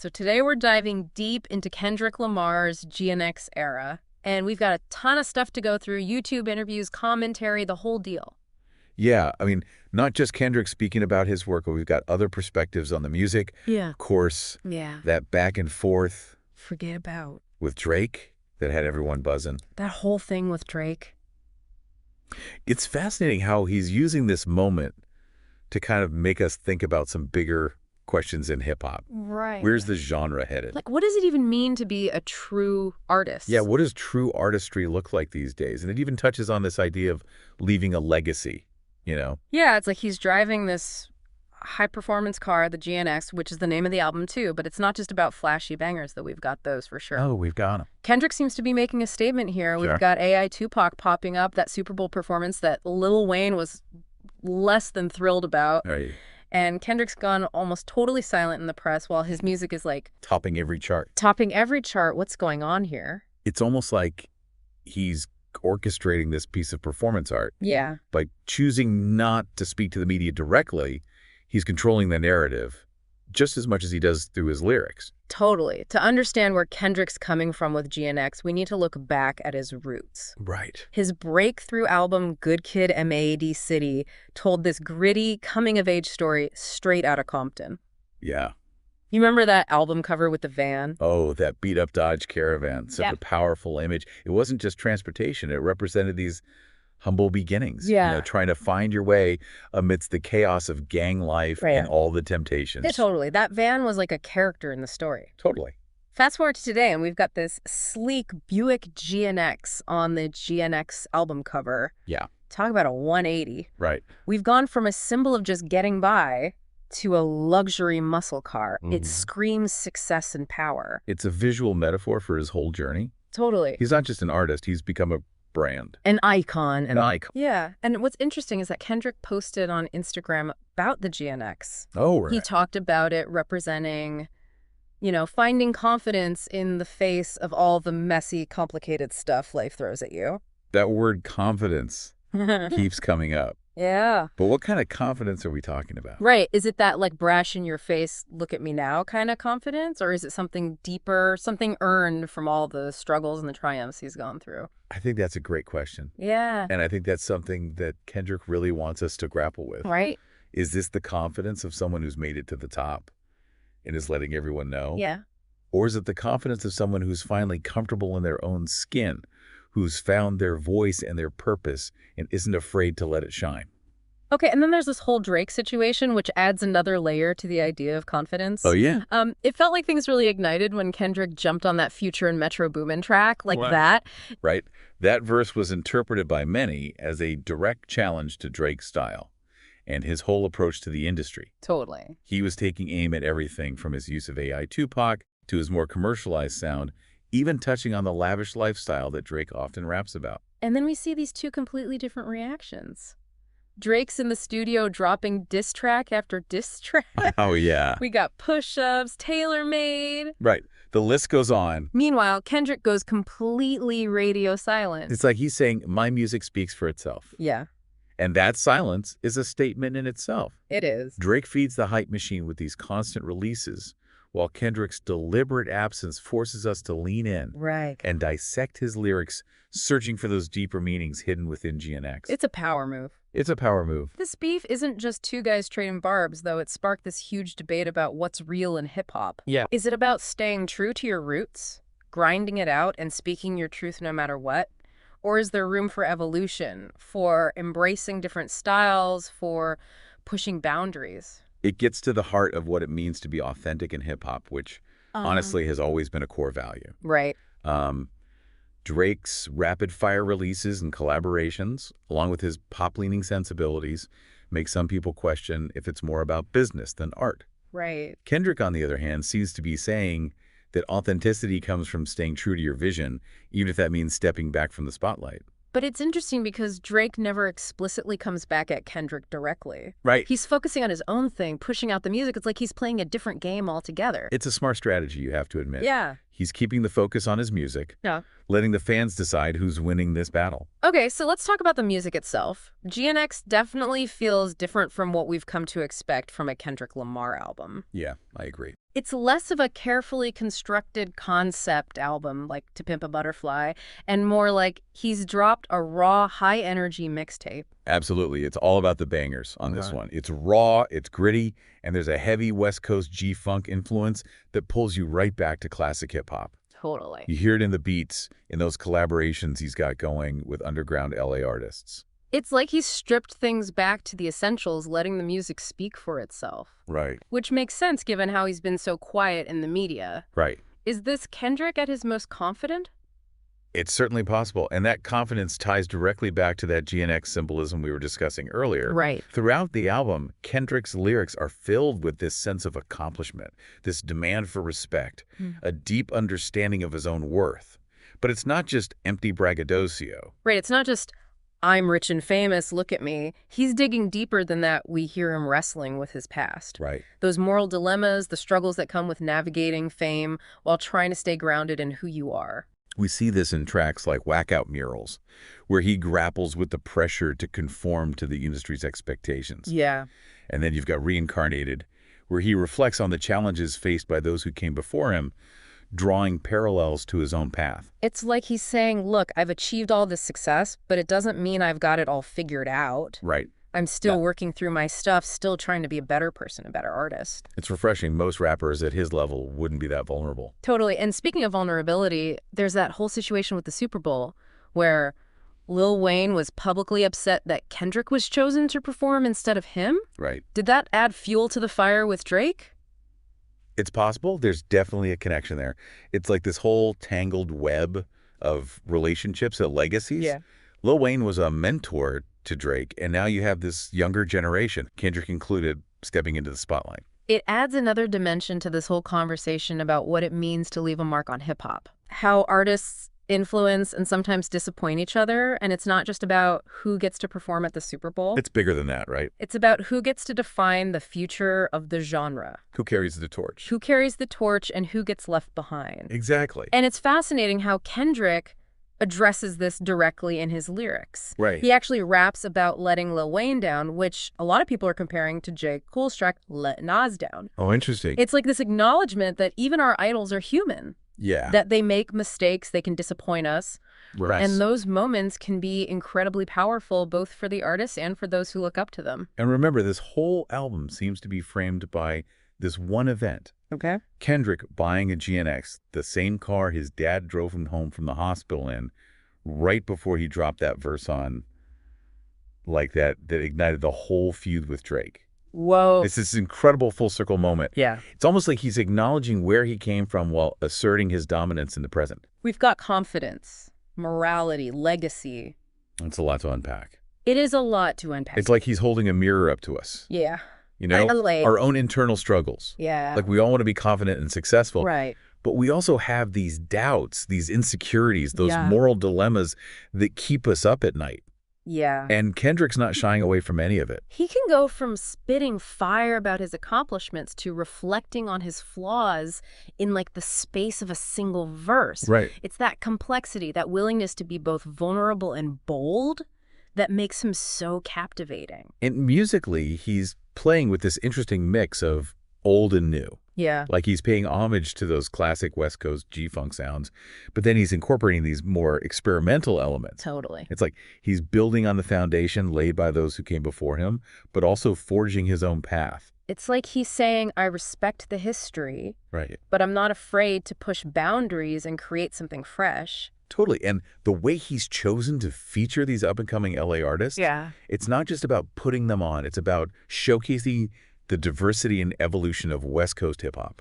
So today we're diving deep into Kendrick Lamar's GNX era, and we've got a ton of stuff to go through, YouTube interviews, commentary, the whole deal. Yeah, I mean, not just Kendrick speaking about his work, but we've got other perspectives on the music. Yeah. Of course, Yeah. that back and forth Forget about with Drake that had everyone buzzing. that whole thing with Drake. It's fascinating how he's using this moment to kind of make us think about some bigger questions in hip-hop. Right. Where's the genre headed? Like, what does it even mean to be a true artist? Yeah, what does true artistry look like these days? And it even touches on this idea of leaving a legacy, you know? Yeah, it's like he's driving this high-performance car, the GNX, which is the name of the album too, but it's not just about flashy bangers, though. We've got those for sure. Oh, we've got them. Kendrick seems to be making a statement here. Sure. We've got AI Tupac popping up, that Super Bowl performance that Lil Wayne was less than thrilled about. Right. And Kendrick's gone almost totally silent in the press while his music is like Topping every chart. topping every chart. What's going on here? It's almost like he's orchestrating this piece of performance art. Yeah. By choosing not to speak to the media directly, he's controlling the narrative just as much as he does through his lyrics. Totally. To understand where Kendrick's coming from with GNX, we need to look back at his roots. Right. His breakthrough album, Good Kid, M.A.D. City, told this gritty, coming-of-age story straight out of Compton. Yeah. You remember that album cover with the van? Oh, that beat-up Dodge Caravan. Such a powerful image. It wasn't just transportation. It represented these humble beginnings. Yeah. You know, trying to find your way amidst the chaos of gang life and all the temptations. Yeah, totally. That van was like a character in the story. Totally. Fast forward to today, and we've got this sleek Buick GNX on the GNX album cover. Yeah. Talk about a 180. Right. We've gone from a symbol of just getting by to a luxury muscle car. It screams success and power. It's a visual metaphor for his whole journey. Totally. He's not just an artist. He's become a brand. An icon. An icon. Yeah. And what's interesting is that Kendrick posted on Instagram about the GNX. Oh, right. He talked about it representing, you know, finding confidence in the face of all the messy, complicated stuff life throws at you. That word confidence keeps coming up. Yeah. But what kind of confidence are we talking about? Right. Is it that like brash in your face, look at me now kind of confidence? Or is it something deeper, something earned from all the struggles and the triumphs he's gone through? I think that's a great question. Yeah. And I think that's something that Kendrick really wants us to grapple with. Right. Is this the confidence of someone who's made it to the top and is letting everyone know? Yeah. Or is it the confidence of someone who's finally comfortable in their own skin, who's found their voice and their purpose and isn't afraid to let it shine? Okay, and then there's this whole Drake situation, which adds another layer to the idea of confidence. Oh, yeah? It felt like things really ignited when Kendrick jumped on that Future and Metro Boomin track, like that. Right. That verse was interpreted by many as a direct challenge to Drake's style and his whole approach to the industry. Totally. He was taking aim at everything from his use of AI Tupac to his more commercialized sound, even touching on the lavish lifestyle that Drake often raps about. And then we see these two completely different reactions. Drake's in the studio dropping diss track after diss track. Oh, yeah. We got push-ups, tailor-made. Right. The list goes on. Meanwhile, Kendrick goes completely radio silent. It's like he's saying, my music speaks for itself. Yeah. And that silence is a statement in itself. It is. Drake feeds the hype machine with these constant releases, while Kendrick's deliberate absence forces us to lean in and dissect his lyrics, searching for those deeper meanings hidden within GNX. It's a power move. It's a power move. This beef isn't just two guys trading barbs, though. It sparked this huge debate about what's real in hip-hop. Yeah. Is it about staying true to your roots, grinding it out, and speaking your truth no matter what? Or is there room for evolution, for embracing different styles, for pushing boundaries? It gets to the heart of what it means to be authentic in hip-hop, which honestly has always been a core value. Right. Drake's rapid-fire releases and collaborations, along with his pop-leaning sensibilities, make some people question if it's more about business than art. Right. Kendrick, on the other hand, seems to be saying that authenticity comes from staying true to your vision, even if that means stepping back from the spotlight. But it's interesting because Drake never explicitly comes back at Kendrick directly. Right. He's focusing on his own thing, pushing out the music. It's like he's playing a different game altogether. It's a smart strategy, you have to admit. Yeah. He's keeping the focus on his music, Yeah. letting the fans decide who's winning this battle. Okay, so let's talk about the music itself. GNX definitely feels different from what we've come to expect from a Kendrick Lamar album. Yeah, I agree. It's less of a carefully constructed concept album like To Pimp a Butterfly, and more like he's dropped a raw, high-energy mixtape. Absolutely. It's all about the bangers on this one. It's raw, it's gritty, and there's a heavy West Coast G-funk influence that pulls you right back to classic hip-hop. Totally. You hear it in the beats, in those collaborations he's got going with underground LA artists. It's like he's stripped things back to the essentials, letting the music speak for itself. Right. Which makes sense given how he's been so quiet in the media. Right. Is this Kendrick at his most confident? It's certainly possible, and that confidence ties directly back to that GNX symbolism we were discussing earlier. Right. Throughout the album, Kendrick's lyrics are filled with this sense of accomplishment, this demand for respect, a deep understanding of his own worth. But it's not just empty braggadocio. Right, it's not just, I'm rich and famous, look at me. He's digging deeper than that. We hear him wrestling with his past. Right. Those moral dilemmas, the struggles that come with navigating fame while trying to stay grounded in who you are. We see this in tracks like Whack Out Murals, where he grapples with the pressure to conform to the industry's expectations. Yeah. And then you've got Reincarnated, where he reflects on the challenges faced by those who came before him, drawing parallels to his own path. It's like he's saying, look, I've achieved all this success, but it doesn't mean I've got it all figured out. Right. I'm still working through my stuff, still trying to be a better person, a better artist. It's refreshing. Most rappers at his level wouldn't be that vulnerable. Totally. And speaking of vulnerability, there's that whole situation with the Super Bowl where Lil Wayne was publicly upset that Kendrick was chosen to perform instead of him. Right. Did that add fuel to the fire with Drake? It's possible. There's definitely a connection there. It's like this whole tangled web of relationships and legacies. Yeah. Lil Wayne was a mentor to Drake, and now you have this younger generation, Kendrick included, stepping into the spotlight. It adds another dimension to this whole conversation about what it means to leave a mark on hip-hop. How artists influence and sometimes disappoint each other, and it's not just about who gets to perform at the Super Bowl. It's bigger than that, right? It's about who gets to define the future of the genre. Who carries the torch? Who carries the torch and who gets left behind. Exactly. And it's fascinating how Kendrick addresses this directly in his lyrics. Right. He actually raps about letting Lil Wayne down, which a lot of people are comparing to J. Cole's track, Let Nas Down. Oh, interesting. It's like this acknowledgement that even our idols are human. Yeah. That they make mistakes, they can disappoint us. Right. And those moments can be incredibly powerful, both for the artists and for those who look up to them. And remember, this whole album seems to be framed by this one event. Okay. Kendrick buying a GNX, the same car his dad drove him home from the hospital in, right before he dropped that verse on, like that ignited the whole feud with Drake. Whoa. It's this incredible full circle moment. Yeah. It's almost like he's acknowledging where he came from while asserting his dominance in the present. We've got confidence, morality, legacy. It's a lot to unpack. It is a lot to unpack. It's like he's holding a mirror up to us. Yeah. You know, Like, our own internal struggles. yeah. Like we all want to be confident and successful. Right. But we also have these doubts, these insecurities, those moral dilemmas that keep us up at night. Yeah. And Kendrick's not shying away from any of it. He can go from spitting fire about his accomplishments to reflecting on his flaws in like the space of a single verse. Right. It's that complexity, that willingness to be both vulnerable and bold that makes him so captivating. And musically, he's playing with this interesting mix of old and new. Yeah. Like he's paying homage to those classic West Coast G-funk sounds, but then he's incorporating these more experimental elements. Totally. It's like he's building on the foundation laid by those who came before him, but also forging his own path. It's like he's saying, I respect the history, Right. but I'm not afraid to push boundaries and create something fresh. Totally. And the way he's chosen to feature these up-and-coming LA artists, it's not just about putting them on. It's about showcasing the diversity and evolution of West Coast hip-hop.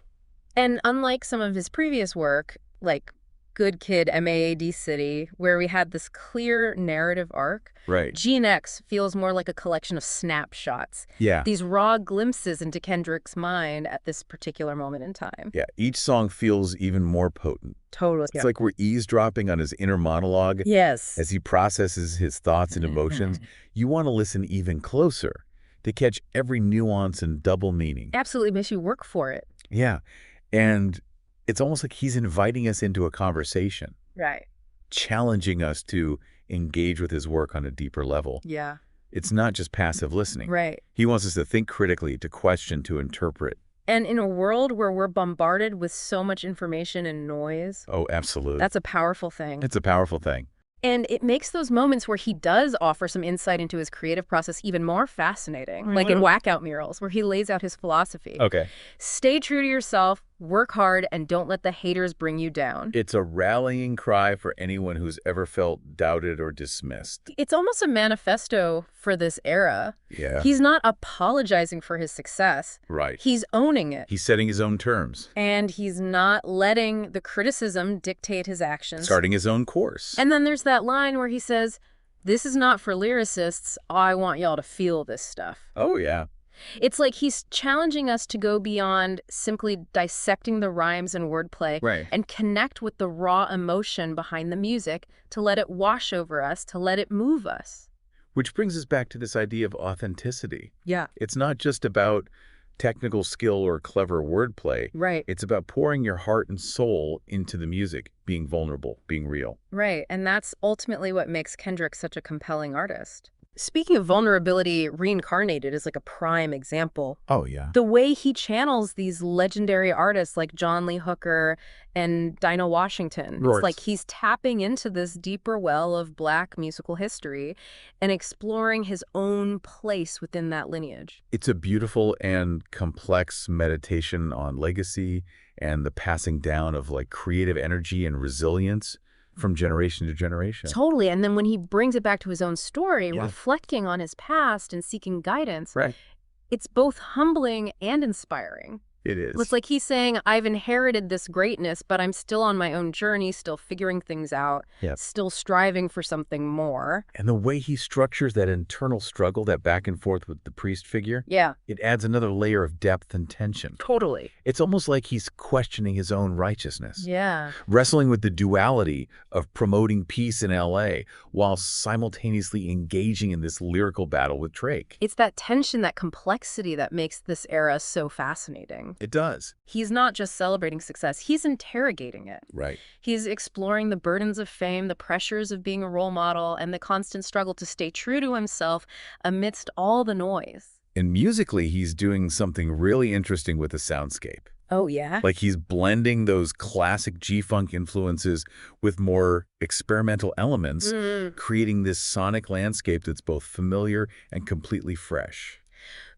And unlike some of his previous work, like Good Kid, M.A.D. City, where we had this clear narrative arc, Right. GNX feels more like a collection of snapshots. Yeah. These raw glimpses into Kendrick's mind at this particular moment in time. Yeah. Each song feels even more potent. Totally. It's like we're eavesdropping on his inner monologue. Yes. As he processes his thoughts and emotions. You want to listen even closer to catch every nuance and double meaning. Absolutely makes you work for it. Yeah. And It's almost like he's inviting us into a conversation, Right. challenging us to engage with his work on a deeper level. Yeah. It's not just passive listening. Right. He wants us to think critically, to question, to interpret. And in a world where we're bombarded with so much information and noise, Oh, absolutely. that's a powerful thing. It's a powerful thing. And it makes those moments where he does offer some insight into his creative process even more fascinating, like in Whack Out Murals, where he lays out his philosophy. Okay. Stay true to yourself, work hard, and don't let the haters bring you down. It's a rallying cry for anyone who's ever felt doubted or dismissed. It's almost a manifesto for this era. Yeah. He's not apologizing for his success. Right. He's owning it. He's setting his own terms. And he's not letting the criticism dictate his actions. Starting his own course. And then there's that line where he says, "This is not for lyricists. I want y'all to feel this stuff." Oh, yeah. It's like he's challenging us to go beyond simply dissecting the rhymes and wordplay and connect with the raw emotion behind the music, to let it wash over us, to let it move us. Which brings us back to this idea of authenticity. Yeah. It's not just about technical skill or clever wordplay. Right. It's about pouring your heart and soul into the music, being vulnerable, being real. Right. And that's ultimately what makes Kendrick such a compelling artist. Speaking of vulnerability, Reincarnated is like a prime example. Oh, yeah. The way he channels these legendary artists like John Lee Hooker and Dinah Washington. Right. It's like he's tapping into this deeper well of Black musical history and exploring his own place within that lineage. It's a beautiful and complex meditation on legacy and the passing down of like creative energy and resilience from generation to generation. Totally. And then when he brings it back to his own story, reflecting on his past and seeking guidance, it's both humbling and inspiring. It is. It's like he's saying, I've inherited this greatness, but I'm still on my own journey, still figuring things out, still striving for something more. And the way he structures that internal struggle, that back and forth with the priest figure, it adds another layer of depth and tension. Totally. It's almost like he's questioning his own righteousness. Yeah. Wrestling with the duality of promoting peace in L.A. while simultaneously engaging in this lyrical battle with Drake. It's that tension, that complexity that makes this era so fascinating. It does. He's not just celebrating success, he's interrogating it. Right. He's exploring the burdens of fame, the pressures of being a role model, and the constant struggle to stay true to himself amidst all the noise. And musically, he's doing something really interesting with the soundscape. Oh, yeah? Like he's blending those classic G-funk influences with more experimental elements, creating this sonic landscape that's both familiar and completely fresh.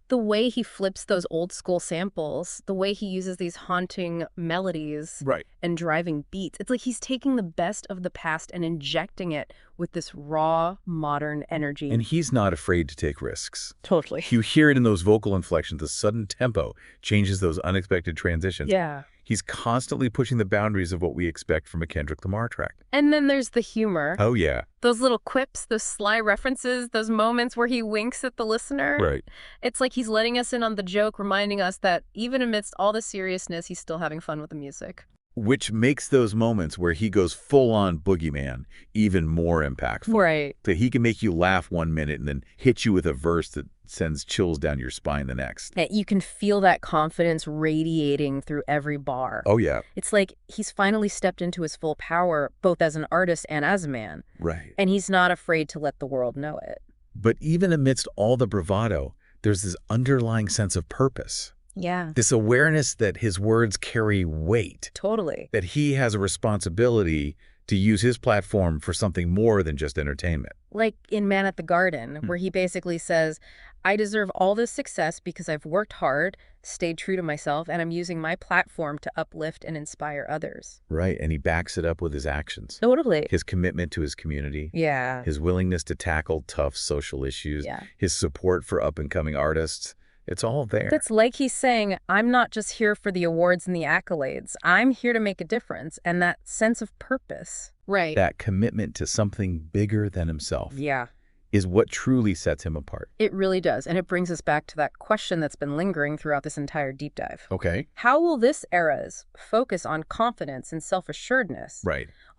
The way he flips those old school samples, the way he uses these haunting melodies and driving beats, it's like he's taking the best of the past and injecting it with this raw, modern energy. And he's not afraid to take risks. Totally. You hear it in those vocal inflections. The sudden tempo changes those unexpected transitions. Yeah. He's constantly pushing the boundaries of what we expect from a Kendrick Lamar track. And then there's the humor. Oh, yeah. Those little quips, those sly references, those moments where he winks at the listener. Right. It's like he's letting us in on the joke, reminding us that even amidst all the seriousness, he's still having fun with the music. Which makes those moments where he goes full-on boogeyman even more impactful. Right. That he can make you laugh 1 minute and then hit you with a verse that sends chills down your spine the next. You can feel that confidence radiating through every bar. Oh, yeah. It's like he's finally stepped into his full power, both as an artist and as a man. Right. And he's not afraid to let the world know it. But even amidst all the bravado, there's this underlying sense of purpose. Yeah. This awareness that his words carry weight. Totally. That he has a responsibility to use his platform for something more than just entertainment. Like in Man at the Garden, where he basically says, I deserve all this success because I've worked hard, stayed true to myself, and I'm using my platform to uplift and inspire others. Right, and he backs it up with his actions. Totally. His commitment to his community. Yeah. His willingness to tackle tough social issues. Yeah. His support for up-and-coming artists. It's all there. It's like he's saying, I'm not just here for the awards and the accolades. I'm here to make a difference. And that sense of purpose. Right. That commitment to something bigger than himself. Yeah. Is what truly sets him apart. It really does. And it brings us back to that question that's been lingering throughout this entire deep dive. Okay. How will this era's focus on confidence and self-assuredness,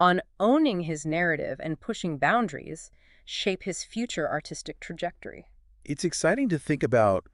on owning his narrative and pushing boundaries, shape his future artistic trajectory? It's exciting to think about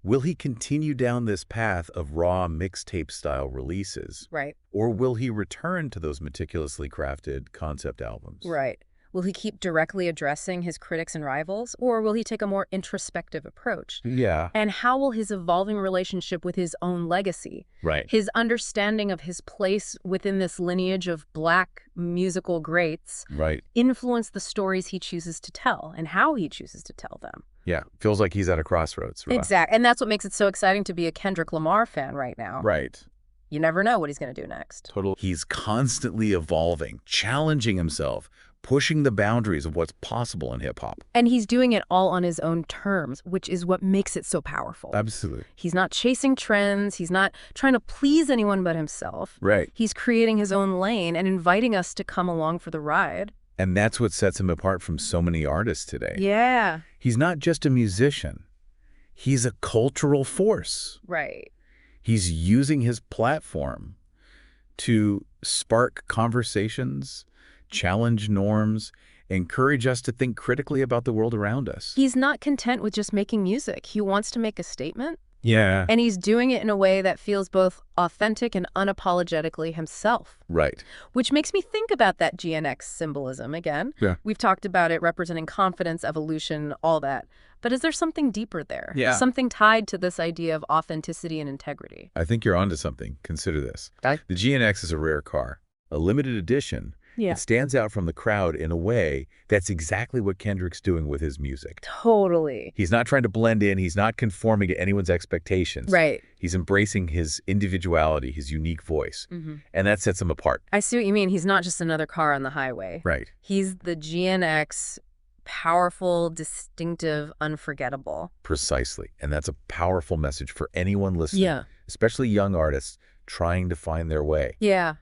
Will he continue down this path of raw mixtape-style releases? Right. Or will he return to those meticulously crafted concept albums? Right. Will he keep directly addressing his critics and rivals, or will he take a more introspective approach? Yeah. And how will his evolving relationship with his own legacy, Right. his understanding of his place within this lineage of Black musical greats, Right. influence the stories he chooses to tell and how he chooses to tell them? Yeah. Feels like he's at a crossroads. Right? Exactly. And that's what makes it so exciting to be a Kendrick Lamar fan right now. Right. You never know what he's going to do next. Totally. He's constantly evolving, challenging himself, pushing the boundaries of what's possible in hip-hop. And he's doing it all on his own terms, which is what makes it so powerful. Absolutely. He's not chasing trends. He's not trying to please anyone but himself. Right. He's creating his own lane and inviting us to come along for the ride. And that's what sets him apart from so many artists today. Yeah. He's not just a musician. He's a cultural force. Right. He's using his platform to spark conversations, challenge norms, encourage us to think critically about the world around us. He's not content with just making music. He wants to make a statement. Yeah. And he's doing it in a way that feels both authentic and unapologetically himself. Right. Which makes me think about that GNX symbolism again. Yeah. We've talked about it representing confidence, evolution, all that. But is there something deeper there? Yeah. Something tied to this idea of authenticity and integrity? I think you're onto something. Consider this. Okay. The GNX is a rare car, a limited edition. Yeah. It stands out from the crowd in a way that's exactly what Kendrick's doing with his music. Totally. He's not trying to blend in. He's not conforming to anyone's expectations. Right. He's embracing his individuality, his unique voice. And that sets him apart. I see what you mean. He's not just another car on the highway. Right. He's the GNX, powerful, distinctive, unforgettable. Precisely. And that's a powerful message for anyone listening, Yeah. especially young artists trying to find their way. Yeah.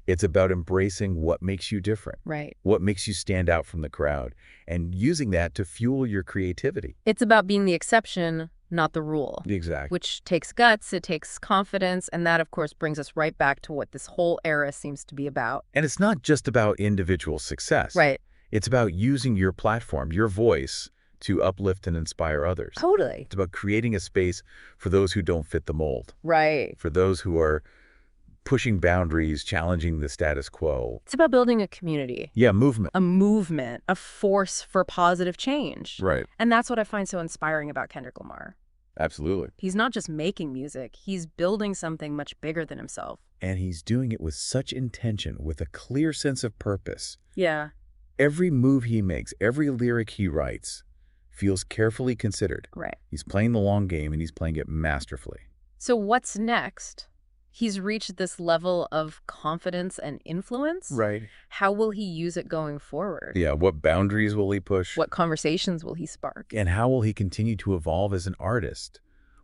It's about embracing what makes you different, Right. what makes you stand out from the crowd, and using that to fuel your creativity. It's about being the exception, not the rule. Exactly. Which takes guts, it takes confidence, and that, of course, brings us right back to what this whole era seems to be about. And it's not just about individual success. Right. It's about using your platform, your voice, to uplift and inspire others. Totally. It's about creating a space for those who don't fit the mold, Right. for those who are pushing boundaries, challenging the status quo. It's about building a community. Yeah, movement. A movement, a force for positive change. Right. And that's what I find so inspiring about Kendrick Lamar. Absolutely. He's not just making music, he's building something much bigger than himself. And he's doing it with such intention, with a clear sense of purpose. Yeah. Every move he makes, every lyric he writes, feels carefully considered. Right. He's playing the long game, and he's playing it masterfully. So what's next? He's reached this level of confidence and influence. Right. How will he use it going forward? Yeah, what boundaries will he push? What conversations will he spark? And how will he continue to evolve as an artist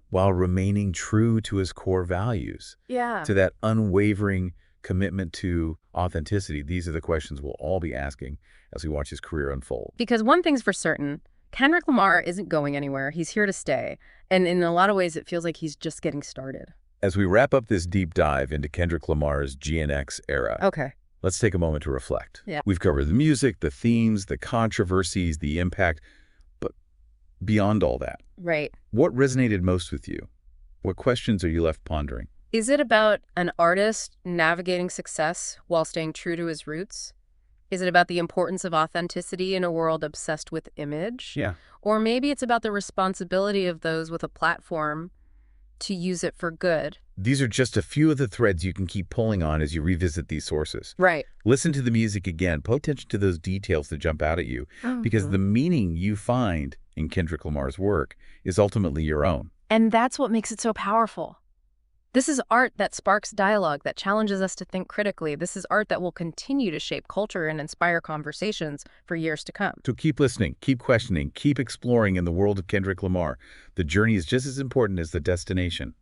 while remaining true to his core values? Yeah. To that unwavering commitment to authenticity? These are the questions we'll all be asking as we watch his career unfold. Because one thing's for certain, Kendrick Lamar isn't going anywhere. He's here to stay. And in a lot of ways, it feels like he's just getting started. As we wrap up this deep dive into Kendrick Lamar's GNX era, Okay. let's take a moment to reflect. Yeah. We've covered the music, the themes, the controversies, the impact, but beyond all that, Right. what resonated most with you? What questions are you left pondering? Is it about an artist navigating success while staying true to his roots? Is it about the importance of authenticity in a world obsessed with image? Yeah. Or maybe it's about the responsibility of those with a platform to use it for good. These are just a few of the threads you can keep pulling on as you revisit these sources. Right. Listen to the music again. Pay attention to those details that jump out at you, because the meaning you find in Kendrick Lamar's work is ultimately your own. And that's what makes it so powerful. This is art that sparks dialogue, that challenges us to think critically. This is art that will continue to shape culture and inspire conversations for years to come. So keep listening, keep questioning, keep exploring in the world of Kendrick Lamar. The journey is just as important as the destination.